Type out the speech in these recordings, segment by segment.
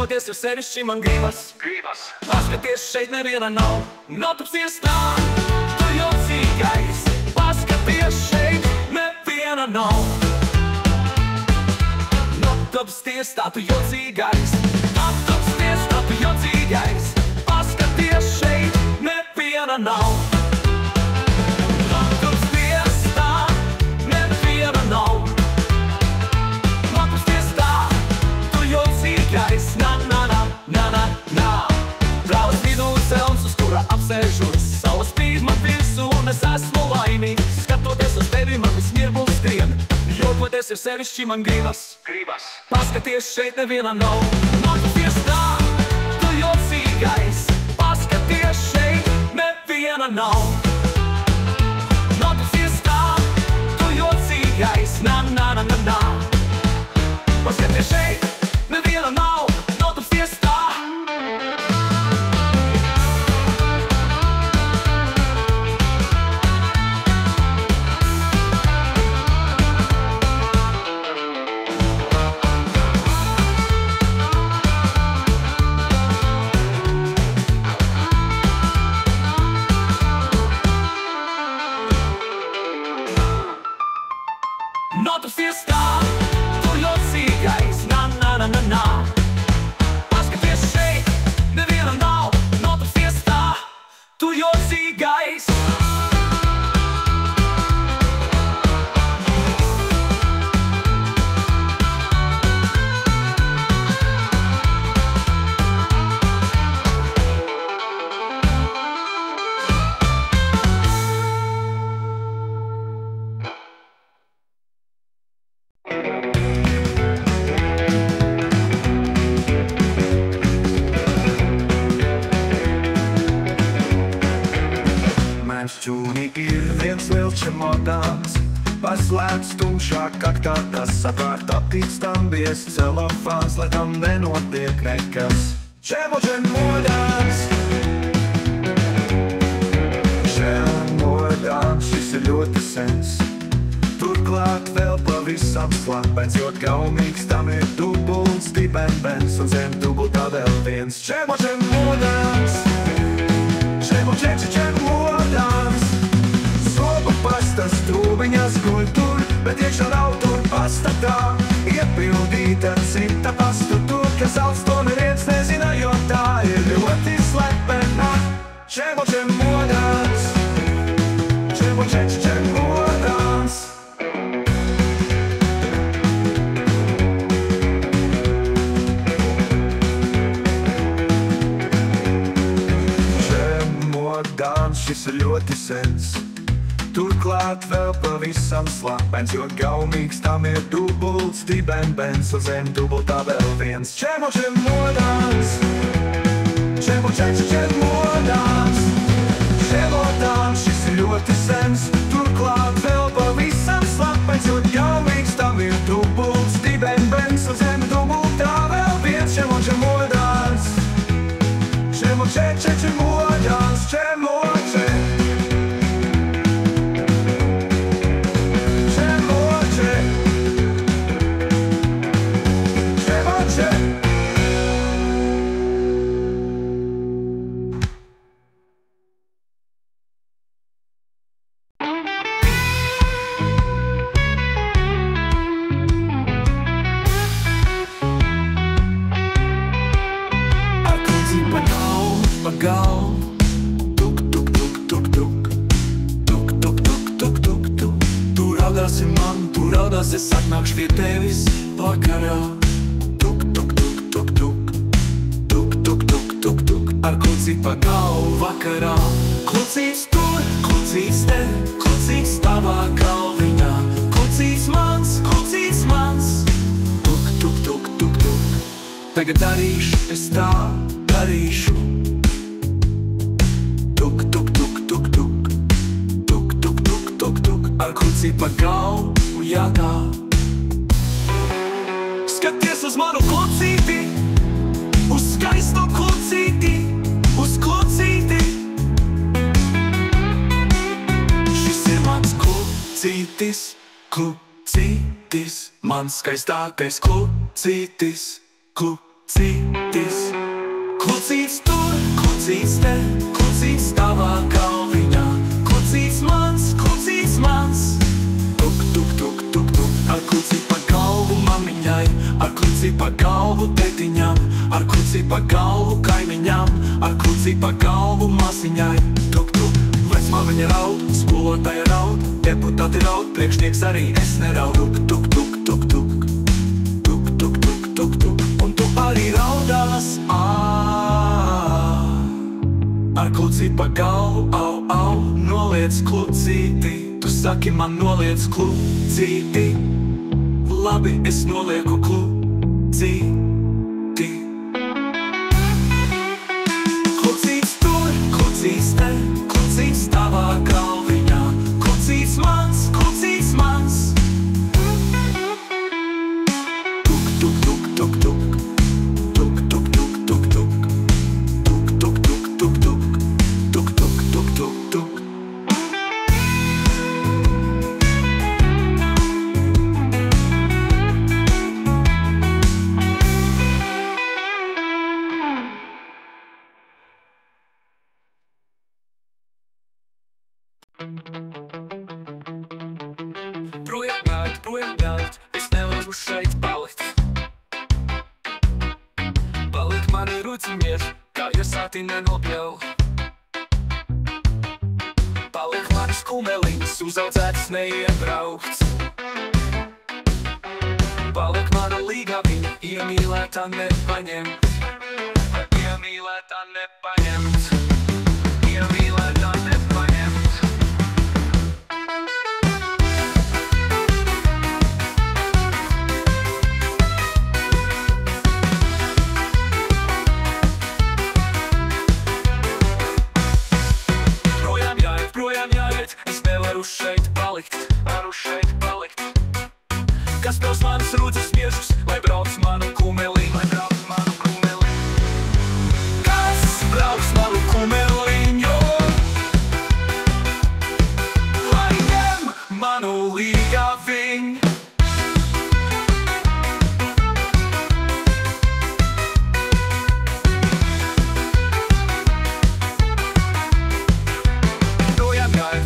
Skatoties jau sevišķi man gribas Paskaties šeit neviena nav Notupsies tā, tu jocīgais Paskaties šeit neviena nav Notupsties tā, tu jocīgais Notupsties tā, tu jocīgais Paskaties šeit neviena nav Notupsties tā, neviena nav Brālis vidū selns, uz kura apsēžos Saula spīd man virsū un es esmu laimīgs Skatoties uz tevi man viss mirbulis skrien Jokoties ir sevišķi man gribas Paskaties šeit neviena nav Notupsties tā, tu jocīgais Paskaties šeit neviena nav Notupsties tā, tu jocīgais Paskaties šeit neviena nav Notupsties tā Notupsties tā, tu jocīgais Paskaties šeit, neviena nav Notupsties tā, tu jocīgais Šķūnīgi ir viens liels čemodāns Paslēpts tumšā kaktā tas apvērt aptīkstambies celofāns, lai tam nenotiek nekas Čemodāns Čemodāns, šis ir ļoti sens Turklāt vēl pavisam slapens, jo gaumīgs tam ir dubults dibenbens Un zem dubultā vēl viens Čemodāns Čemodāns Soba pastas trūbiņas guļ tur, bet iekšā nav tur pastatā Iepildīta cita pastu tur, kas sauc to neviens nezina, jo tā ir ļoti slepena Čemodāns Čemodāns Šis ir ļoti sens Turklāt vēl pavisam slapens, jo gaumīgs tam ir dubults dibenbens Un zem dubultā vēl viens Čemodāns Čemodāns, šis ir ļoti sens Turklāt vēl pavisam slapens, jo gaumīgs tam ir dubults dibenbens Un zem dubultā vēl viens Čemodāns Čemodāns Es atnākšu pie tevis vakarā Tuk, tuk, tuk, tuk, tuk Tuk, tuk, tuk, tuk, tuk Ar kluci pa galvu vakarā Klucīs tur, klucīs te Klucīs tavā galviņā Klucīs mans Tuk, tuk, tuk, tuk, tuk Tagad darīšu, es tā darīšu Tuk, tuk, tuk, tuk, tuk Tuk, tuk, tuk, tuk, tuk Ar kluci pa galvu jāgā Skaties uz manu klucīti Uz skaisto klucīti Uz klucīti Šis ir mans klucītis Klucītis Mans skaistākais klucītis klucītis. Klucītis tur, klucītis te, klucītis tavā galviņā. Klucītis mans, klucītis mans. Tuk, tuk, tuk, tuk, tuk. Ar klucīti pa galvu mamiņai, ar klucīti pa galvu tētiņam, ar klucīti pa galvu kaimiņam, ar klucīti pa galvu masiņai. Tuk, tuk. Vecmāmiņa raud, skolotāja raud, deputāti raud, priekšnieks arī es neraudu. Tuk, tuk, tuk, tuk, tuk, tuk, tuk, tuk, tuk. Un tu arī raudās, ar klucīti pa galvu, au, au, noliec klucīti. Tu saki man noliec klucīti. Labi, es nolieku klucīti. Klucītis tur, klucītis te, klucītis tavā galviņā. Klucītis mans, klucītis mans. Tuk, tuk, tuk, tuk, tuk. Tuk, tuk, tuk, tuk, tuk. Tuk, tuk, tuk, tuk, tuk. Tuk, tuk, tuk, tuk, tuk. Projām jāiet, es nevaru šeit palikt. Palikt mani rucimies, kā iesāti nenopļauj. Palikt manis kumeliņas, uzaudzētas neiebraukts. Palikt mana līgaviņa, iemīlētā nepaņem. Iemīlētā nepaņemt. Iemīlētā nepaņemt. Projām jāiet, es nevaru šeit palikt. Varu šeit palikt. Kas pils manas rūdzes miežus, lai brauc manu kumeliņu. Lai brauc manu kumeliņu. Kas brauc manu kumeliņu? Lai ņem manu līgaviņu.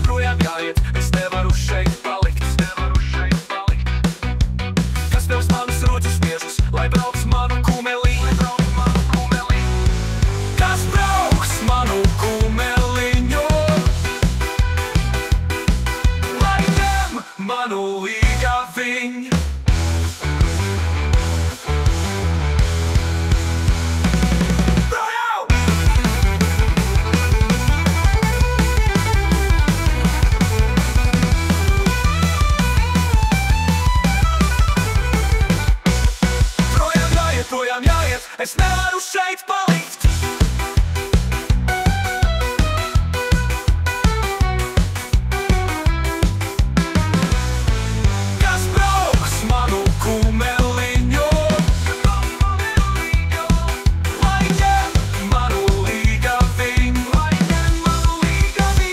Projām jāiet, es nevaru šeit palikt. Nevaru šeit palikt. Kas pils manas rūdzes miežus, lai brauc manu kumeliņu. Lai brauc manu kumeliņu. Kas brauks manu kumeliņu? Lai ņem manu līgaviņu. Projām jāiet, es nevaru šeit palikt. Kas brauks manu kumeliņu? Lai ņem manu līgaviņu. Lai ņem manu līgaviņu.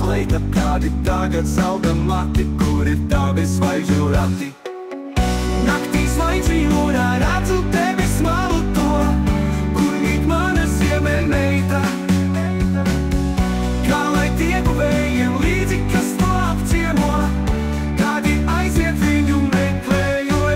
kleita, kādi tagad zelta mati, kur ir tavi zvaigžņu rati. Naktī zvaigžņu jūrā redzu tevi smalu to, kur mīt mana ziemeļmeita. Kā lai tieku vējiem līdzi, kas to apciemo, kādi aiziet viņu meklējot.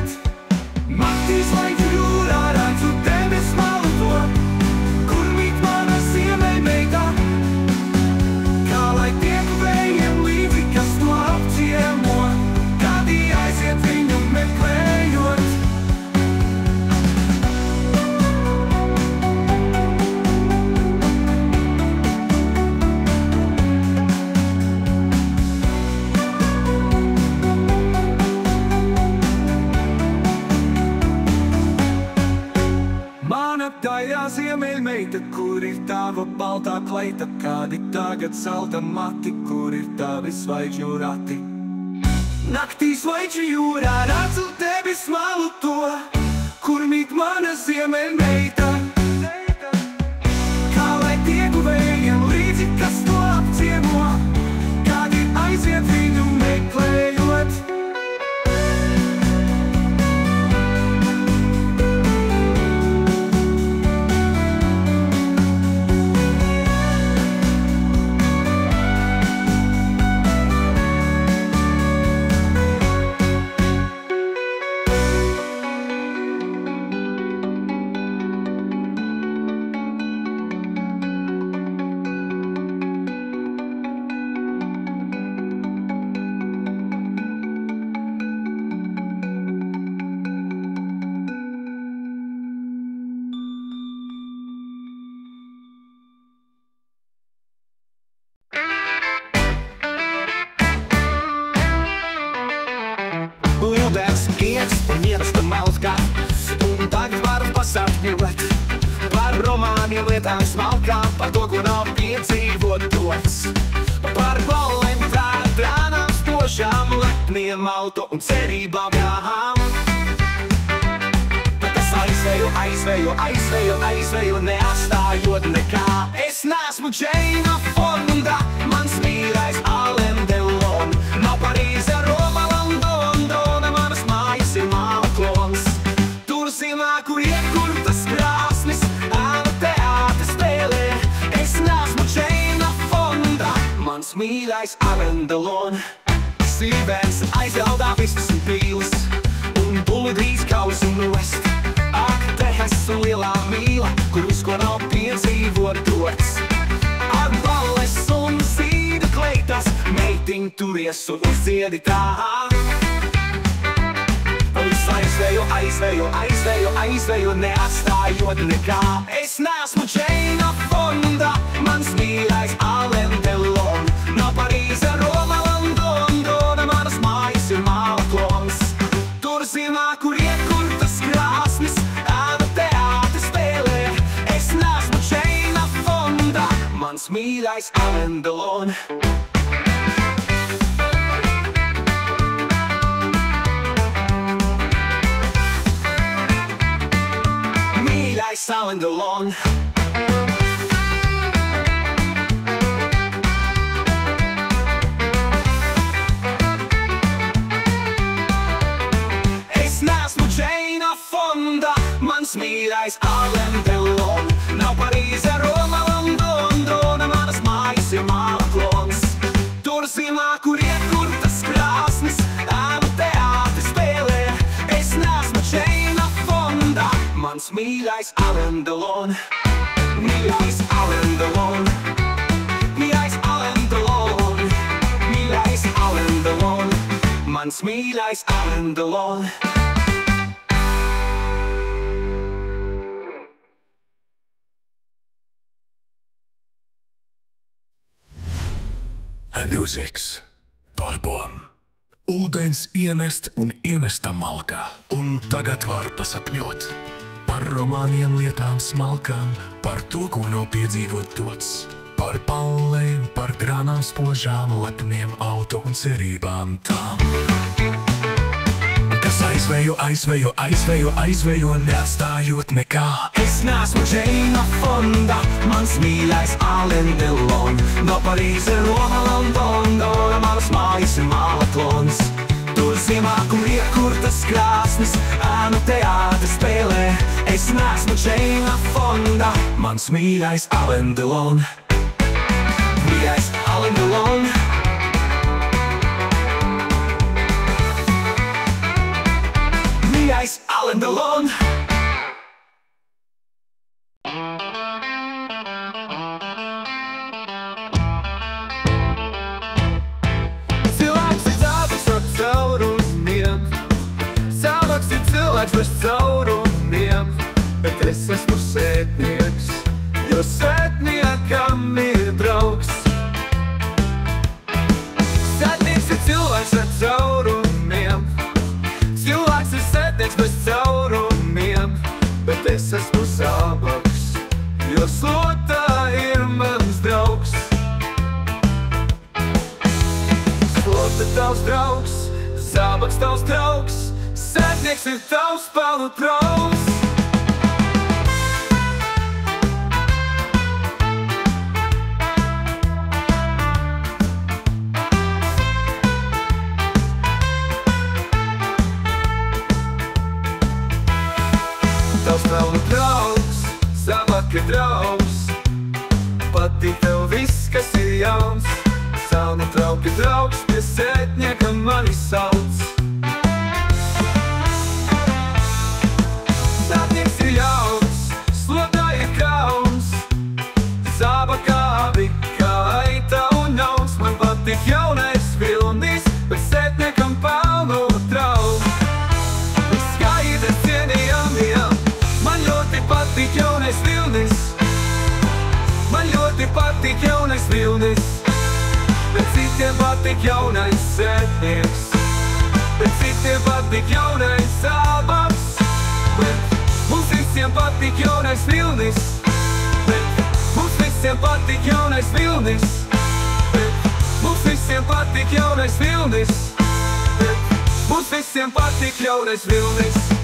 ziemeļmeita, kur ir tava baltā kleita, kādi tagad zelta mati, kur ir tavi zvaigžņu rati. Naktī zvaigžņu jūrā redzu tevi smalu to, kur mīt mana ziemeļmeita. Kā lai tieku vējiem līdzi, kas to apciemo, kādi aiziet viņu meklējot. Lielbērns gieds un ierasta malkā, un tagad varu pasapņot par romāniem lietām smalkām, par to, ko nav piedzīvot dots, par ballēm, drānām, spožām, lepniem auto un cerībām gām. Bet es aizveju, neatstājot nekā. Es neesmu Džeina Fonda, mans mīļais Alain Delon. Nav Parīze, Roma, Londona, manas mājas ir māklons. Tur zimā, kur iekurtas krāsnis, ēnu teāte spēlē. Es neesmu Džeina Fonda, mans mīļais Alain Delon. Sīvēns aizjaudā visas un pīles, un buli drīz kaus un vest. Ak, te esmu lielā mīla, kur uz ko nav piedzīvot dots. Ak, balles un zīda kleitas, meitiņ turies un uzdziedi tā. Es aizveju, neatstājot nekā. Es neesmu Džeina Fonda, mans mīļais Alain Delon. Nav Parīze, Roma, Londona, manas mājas ir māklons. Tur zimā, kur iekurtas krāsnis, ēnu teāte spēlē. Es neesmu Džeina Fonda, mans mīļais Alain Delon. Mīļais Alain Delon. Es neesmu Džeina Fonda, mans mīļais Alain Delon. Nav Parīze, Roma, Londona, manas mājas ir māklons. Tur zimā, kur iekurtas krāsnis, ēnu teāte spēlē. Es neesmu Džeina Fonda, mans mīļais Alain Delon. Mīļais Alain Delon. Mīļais Alain Delon. Mīļais Alain Delon. Mans mīļais Alain Delon. Mūzikas Barbon. Ūdens ienest un ienesta malkā, un tagad var pasapņot par romāniem lietām smalkām, par to, ko nav piedzīvot dots, par pallēm, par grānām spožām, lepniem auto un cerībām tām. Kas aizveju, neatstājot nekā. Es neesmu Džeina Fonda, mans mīļais Alain Delon. Nav Parīze, Roma, Londona, manas mājas ir māklons. Tur zimā, kur iekurtas krāsnis, ēnu teāte spēlē. Es neesmu Džeina Fonda, mans mīļais Alain Delon. Mīļais Alain Delon. Mīļais Alain Delon. Cilvēks ir cilvēks ar caurumiem, cilvēks ir cilvēks bez caurumiem, bet es esmu sētnieks, jo sētniekam ir draugs. Sētnieks ir cilvēks ar caurumiem, cilvēks ir sētnieks bez caurumiem, bet es esmu zābaks, Zābaks tavs draugs, sētnieks ir tavs pelnu trauks. Tavs pelnu draugs, zābaka draugs, patīk tev viss, kas ir jauns. Pelnu trauka draugs, pie sētnieka mani sauc. Sētnieks ir jauns, slodā ir kauns, zābakā abi kā aita un jauns. Man patīk jaunais vilnis, bet sētniekam pelnu trauks. Skaidrs cienījamiem, man ļoti patīk jaunais vilnis. Man ļoti patīk jaunais vilnis, bet citiem patīk jaunais sētnieks. Bet citiem patīk jaunais zābaks, bet mums visiem patīk jaunais vilnis. Bet mums visiem patīk jaunais vilnis. Bet mums visiem patīk jaunais vilnis. Bet mums visiem patīk jaunais vilnis.